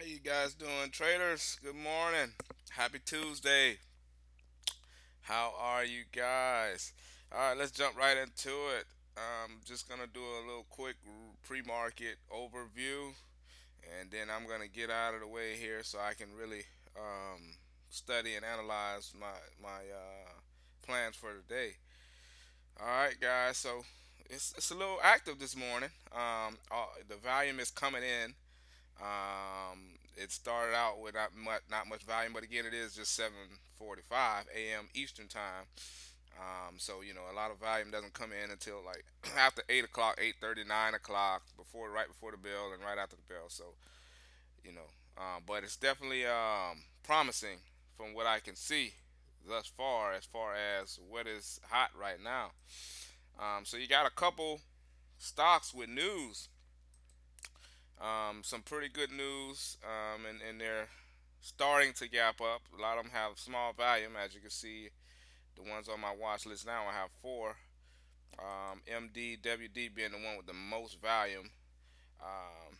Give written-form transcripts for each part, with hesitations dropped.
you guys doing, traders? Good morning. Happy Tuesday. How are you guys? All right, let's jump right into it. I'm just gonna do a little quick pre-market overview, and then I'm gonna get out of the way here so I can really study and analyze my plans for today. All right, guys. So it's a little active this morning. The volume is coming in. It started out with not much volume, but again, it is just 7:45 a.m. Eastern time. So a lot of volume doesn't come in until like after 8 o'clock, 8:30, 9 o'clock, right before the bell, and right after the bell. So you know, but it's definitely promising from what I can see thus far, as far as what is hot right now. So you got a couple stocks with news. Some pretty good news, and they're starting to gap up. A lot of them have small volume, as you can see. The ones on my watch list now, I have four. MDWD being the one with the most volume, um,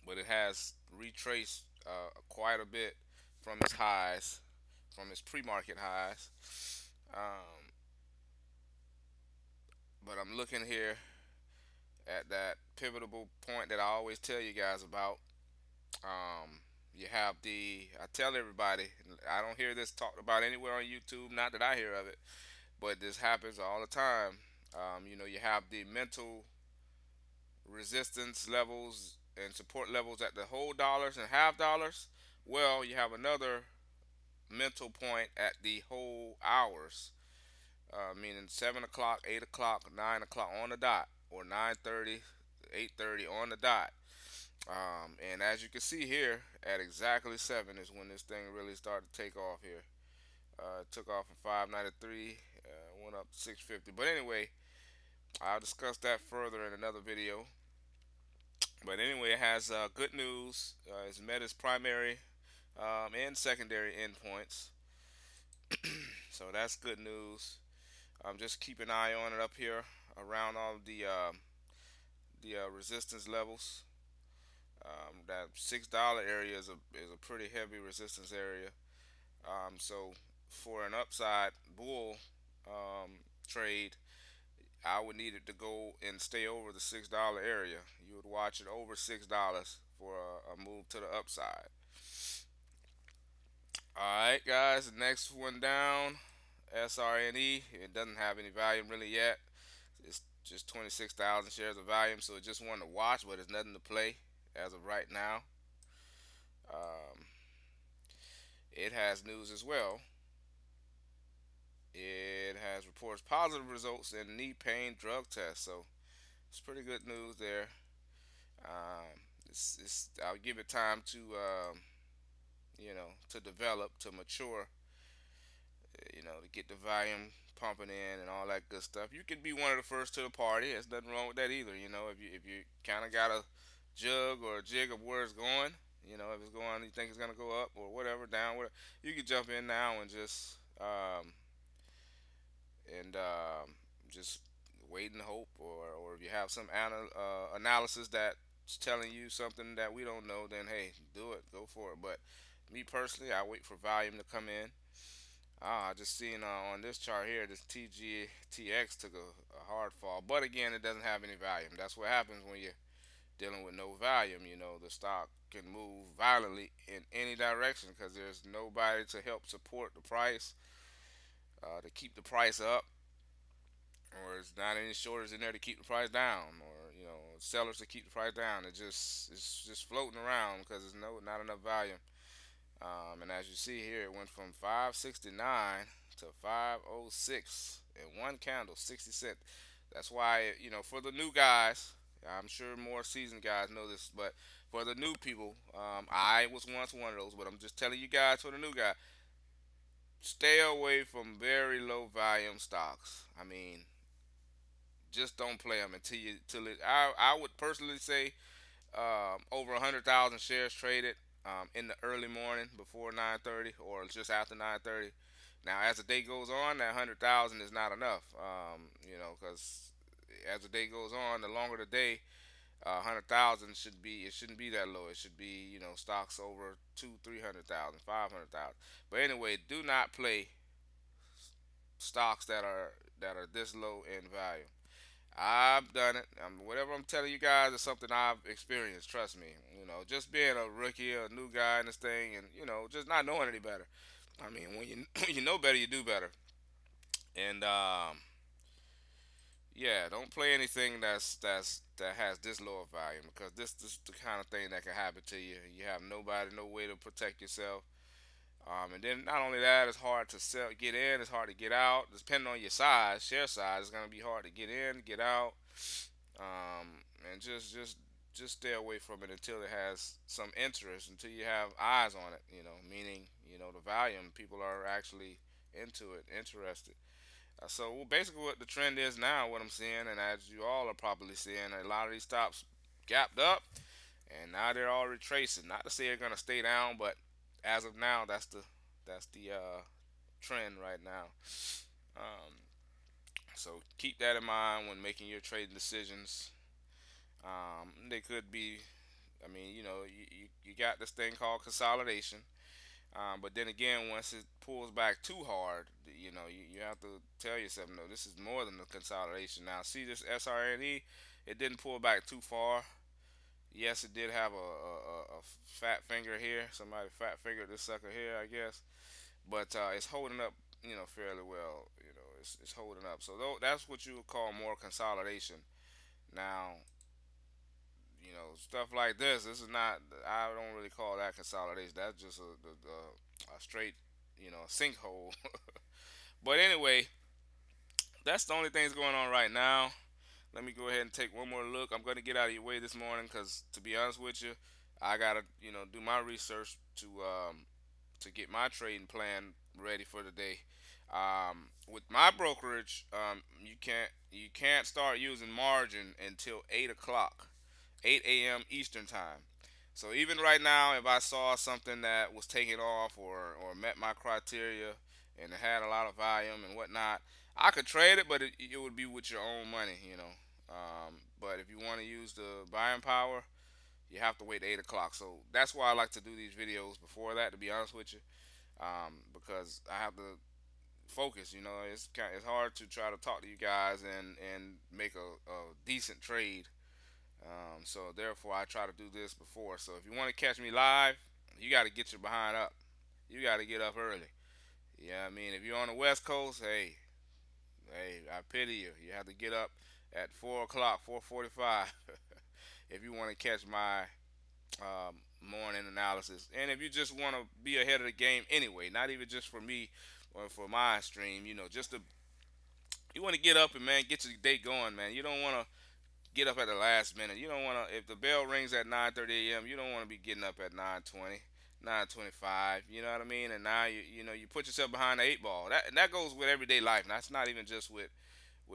but it has retraced quite a bit from its highs, from its pre-market highs. Um, but I'm looking here at that pivotal point that I always tell you guys about. You have I tell everybody, I don't hear this talked about anywhere on YouTube, not that I hear of it, but this happens all the time. You have the mental resistance levels and support levels at the whole dollars and half dollars. Well, you have another mental point at the whole hours, meaning 7 o'clock, 8 o'clock, 9 o'clock on the dot, or 9:30, 8:30 on the dot. And as you can see here, at exactly 7 is when this thing really started to take off here. It took off from 593, went up to 650. But anyway, I'll discuss that further in another video. But anyway, it has good news. It's met its primary and secondary endpoints. So that's good news. Just keep an eye on it up here around all of the resistance levels. That $6 area is a pretty heavy resistance area. So for an upside bull trade, I would need it to go and stay over the $6 area. You would watch it over $6 for a move to the upside. All right, guys. Next one down, SRNE. It doesn't have any volume really yet. It's just 26,000 shares of volume, so it's just one to watch, but it's nothing to play as of right now. Um, it has news as well. It has reports positive results in knee pain drug tests, so it's pretty good news there. I'll give it time to to develop, to mature, to get the volume pumping in and all that good stuff. You can be one of the first to the party. There's nothing wrong with that either. If you kind of got a jug or a jig of where it's going, if it's going, you think it's gonna go up or whatever, down, whatever, you can jump in now and just wait and hope, or if you have some analysis that's telling you something that we don't know, then hey, do it, go for it. But me personally, I wait for volume to come in. I just seen on this chart here, this TGTX took a hard fall, but again, it doesn't have any volume. That's what happens when you're dealing with no volume. The stock can move violently in any direction because there's nobody to help support the price, to keep the price up, or it's not any shorters in there to keep the price down, or sellers to keep the price down. It's just floating around because there's not enough volume. And as you see here, it went from 569 to 506 in one candle, 60 cents. That's why, for the new guys, I'm sure more seasoned guys know this, but for the new people, I was once one of those, but I'm just telling you guys, for the new guy, stay away from very low volume stocks. I mean, just don't play them until it. I would personally say over 100,000 shares traded in the early morning before 9:30 or just after 9:30. Now, as the day goes on, that 100,000 is not enough, because as the day goes on, the longer the day, 100,000 should be, it shouldn't be that low. It should be, stocks over two, 300,000, 500,000. But anyway, do not play stocks that are this low in value. I've done it. Whatever I'm telling you guys is something I've experienced. Trust me. Just being a rookie, a new guy in this thing, and just not knowing any better. I mean, when you when you know better, you do better. And yeah, don't play anything that has this low of value, because this is the kind of thing that can happen to you. You have nobody, no way to protect yourself. And then not only that, it's hard to sell, get in. It's hard to get out. Depending on your size, share size, it's gonna be hard to get in, get out. And just stay away from it until it has some interest, until you have eyes on it. Meaning the value and people are actually into it, interested. So well, basically, what the trend is now, what I'm seeing, and as you all are probably seeing, a lot of these stops gapped up, and now they're all retracing. Not to say they're gonna stay down, but as of now, that's the trend right now. Um, so keep that in mind when making your trading decisions. They could be, I mean, you got this thing called consolidation. But then again, once it pulls back too hard, you have to tell yourself, no, this is more than a consolidation. Now, see this SRNE, it didn't pull back too far. Yes, it did have a fat finger here. Somebody fat fingered this sucker here, I guess. But it's holding up, fairly well. It's holding up. So that's what you would call more consolidation. Now, stuff like this is not. I don't really call that consolidation. That's just a straight, sinkhole. But anyway, that's the only thing that's going on right now. Let me go ahead and take one more look. I'm going to get out of your way this morning because, to be honest with you, I gotta do my research to get my trading plan ready for the day. With my brokerage, you can't start using margin until 8 o'clock, 8 a.m. Eastern time. So even right now, if I saw something that was taking off or met my criteria and it had a lot of volume and whatnot, I could trade it, but it would be with your own money. But if you want to use the buying power, you have to wait 8 o'clock. So that's why I like to do these videos before that, to be honest with you, because I have to focus. It's hard to try to talk to you guys and make a decent trade. So therefore, I try to do this before. So if you want to catch me live, you got to get your behind up. You got to get up early. Yeah, I mean, if you're on the West Coast, hey, I pity you. You have to get up at 4 o'clock, 4:45, if you want to catch my morning analysis. And if you just want to be ahead of the game anyway, not even just for me or for my stream, just to you want to get up and man, get your day going, man. You don't want to get up at the last minute. You don't want to, if the bell rings at 9:30 a.m., you don't want to be getting up at 9:20, 9:25. You know what I mean? And now you put yourself behind the eight ball. That goes with everyday life. That's not even just with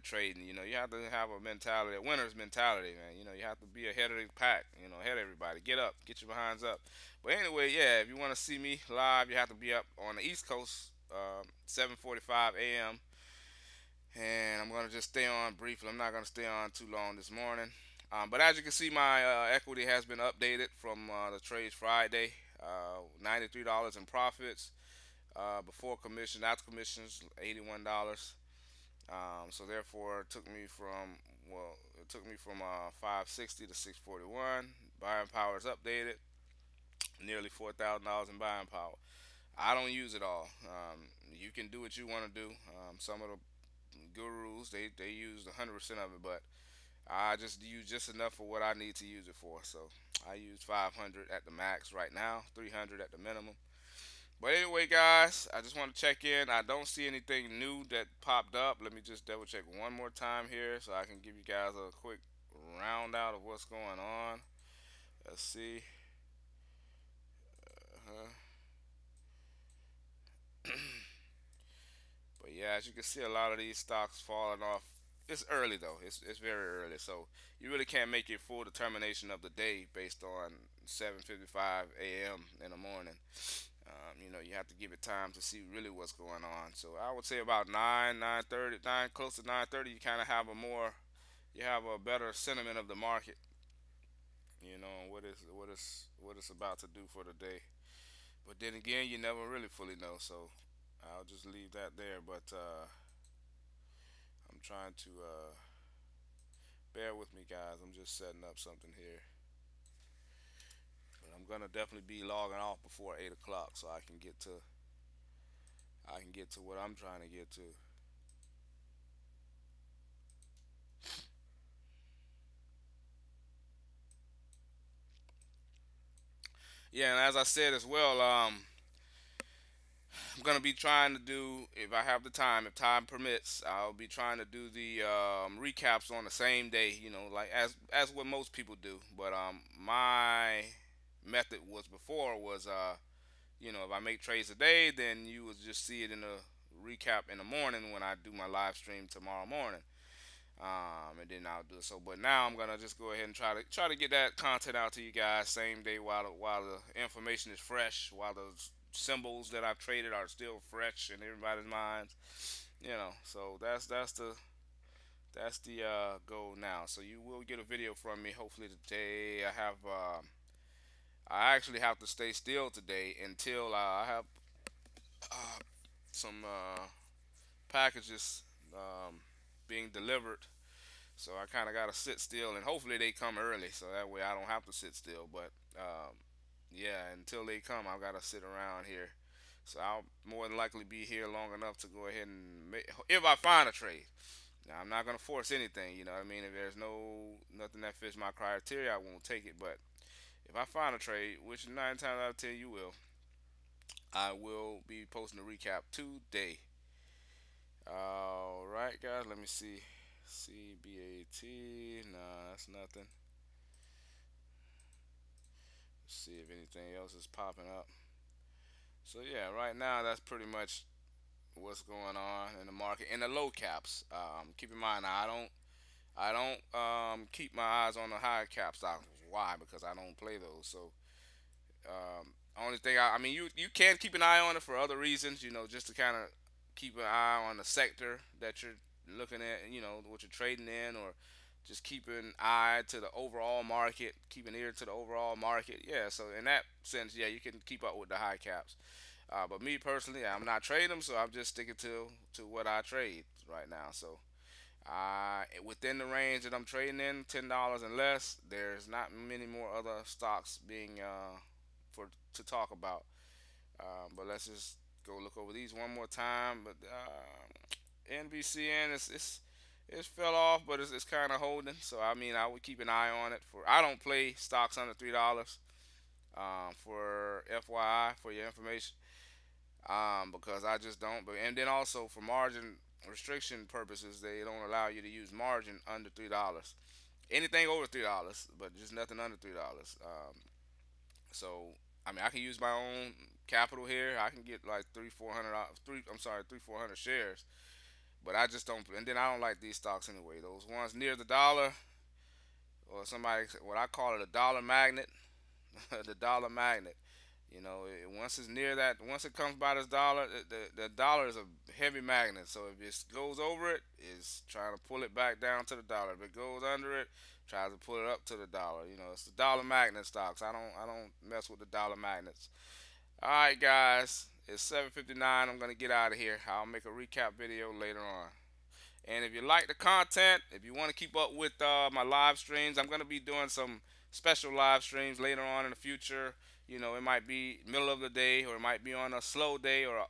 trading. You have to have a mentality, a winner's mentality, man. You have to be ahead of the pack. Ahead of everybody. Get up, get your behinds up. But anyway, yeah, if you want to see me live, you have to be up on the East Coast, 7:45 a.m. And I'm gonna just stay on briefly. I'm not gonna stay on too long this morning. But as you can see, my equity has been updated from the trades Friday. $93 in profits before commission. After commissions, $81. So therefore, it took me from 560 to 641. Buying power is updated. Nearly $4,000 in buying power. I don't use it all. You can do what you want to do. Some of the gurus they use 100% of it, but I just use just enough for what I need to use it for. So I use 500 at the max right now, 300 at the minimum. But anyway, guys, I just want to check in. I don't see anything new that popped up. Let me just double check one more time here so I can give you guys a quick round out of what's going on. Let's see. Uh-huh. But yeah, as you can see, a lot of these stocks falling off. It's early though. It's very early, so you really can't make your full determination of the day based on 7:55 a.m. in the morning. You have to give it time to see really what's going on. So I would say about 9:30, close to 9:30, you kind of have you have a better sentiment of the market. on what it's about to do for the day. But then again, you never really fully know. So I'll just leave that there. But I'm trying to bear with me, guys. I'm just setting up something here. But I'm gonna definitely be logging off before 8 o'clock, so I can get to what I'm trying to get to. Yeah, and as I said as well, I'm gonna be trying to do, if I have the time, if time permits, I'll be trying to do the recaps on the same day. Like as what most people do. But my method was before was if I make trades today, then you will just see it in the recap in the morning when I do my live stream tomorrow morning. And then I'll do it. So, but now I'm gonna just go ahead and try to get that content out to you guys same day while the information is fresh, while the symbols that I've traded are still fresh in everybody's minds. So that's the goal now. So you will get a video from me hopefully today. I actually have to stay still today until I have uh, some packages being delivered. So I kind of got to sit still, and hopefully they come early, so that way I don't have to sit still. But yeah, until they come, I've got to sit around here. So I'll more than likely be here long enough to go ahead and if I find a trade. Now I'm not gonna force anything, you know what I mean. If there's nothing that fits my criteria, I won't take it. But if I find a trade, which 9 times out of 10 you will, I will be posting a recap today. All right, guys. Let me see. CBAT. Nah, that's nothing. Let's see if anything else is popping up. So yeah, right now that's pretty much what's going on in the market in the low caps. Keep in mind, I don't keep my eyes on the high cap stocks. Why? Because I don't play those. So only thing I mean, you can keep an eye on it for other reasons. Just to kind of keep an eye on the sector that you're looking at. What you're trading in, or just keep an eye to the overall market, keep an ear to the overall market. Yeah, so in that sense, yeah, you can keep up with the high caps. But me personally, I'm not trading them, so I'm just sticking to what I trade right now. So within the range that I'm trading in, $10 and less, there's not many more other stocks being for to talk about. But let's just go look over these one more time. But NVCN it's fell off, but it's kind of holding. So I mean, I would keep an eye on it. I don't play stocks under $3. For FYI, for your information, because I just don't. But and then also for margin restriction purposes, they don't allow you to use margin under $3. Anything over $3, but just nothing under $3. So I mean, I can use my own capital here. I can get like three, 400, three. I'm sorry, three, 400 shares. But I just don't. And then I don't like these stocks anyway. Those ones near the dollar, or somebody, what I call it, a dollar magnet, the dollar magnet. Once it's near that, once it comes by this dollar, the dollar is a heavy magnet. So if it goes over it, it's trying to pull it back down to the dollar. If it goes under it, tries to pull it up to the dollar. It's the dollar magnet stocks. I don't mess with the dollar magnets. All right, guys, it's 7:59. I'm gonna get out of here. I'll make a recap video later on. And if you like the content, if you want to keep up with my live streams, I'm going to be doing some special live streams later on in the future. It might be middle of the day, or it might be on a slow day, or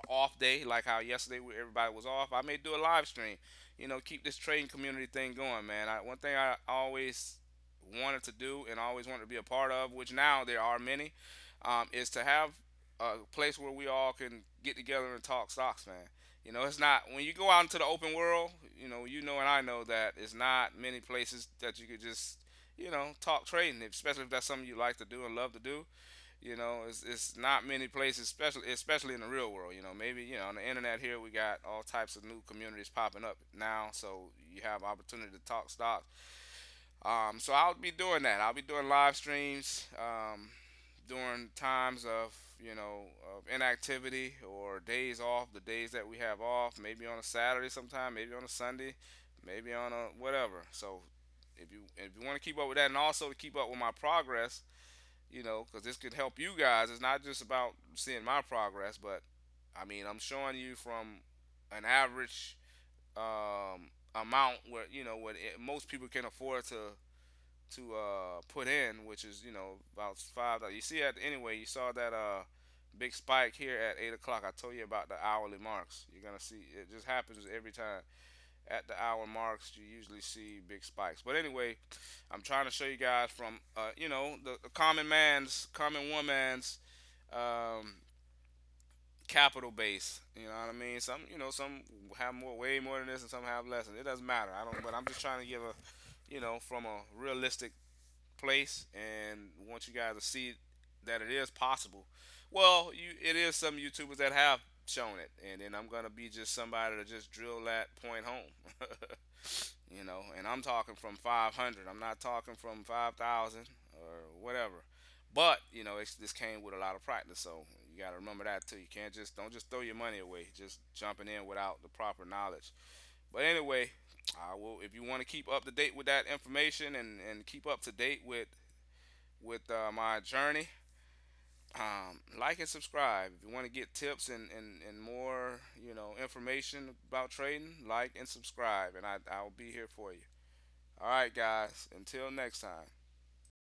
off day, like how yesterday everybody was off. I may do a live stream. Keep this trading community thing going, man. One thing I always wanted to do and always wanted to be a part of, which now there are many, is to have a place where we all can get together and talk stocks, man. It's not when you go out into the open world. And I know that it's not many places that you could just, talk trading, especially if that's something you like to do and love to do. It's not many places, especially in the real world. Maybe on the internet here we got all types of new communities popping up now, so you have opportunity to talk stocks. So I'll be doing that. I'll be doing live streams during times of of inactivity or days off. The days that we have off, maybe on a Saturday sometime, maybe on a Sunday, maybe on a whatever. So If you want to keep up with that, and also to keep up with my progress, because this could help you guys. It's not just about seeing my progress, but I mean, I'm showing you from an average amount where most people can afford to put in, which is about $5. You see that anyway. You saw that big spike here at 8 o'clock. I told you about the hourly marks. You're gonna see it just happens every time at the hour marks. You usually see big spikes. But anyway, I'm trying to show you guys from the common man's, common woman's um, capital base. You know what I mean? Some have more, way more than this, and some have less. And it doesn't matter. I don't. But I'm just trying to give a, from a realistic place, and want you guys to see that it is possible. Well, it is some YouTubers that have shown it, and then I'm gonna be just somebody to just drill that point home. And I'm talking from 500. I'm not talking from 5,000 or whatever. But this came with a lot of practice, so you got to remember that too. You can't just don't just throw your money away, just jumping in without the proper knowledge. But anyway, I will. If you want to keep up to date with that information and keep up to date with my journey, like and subscribe. If you want to get tips and more information about trading, like and subscribe, and I'll be here for you. All right, guys. Until next time.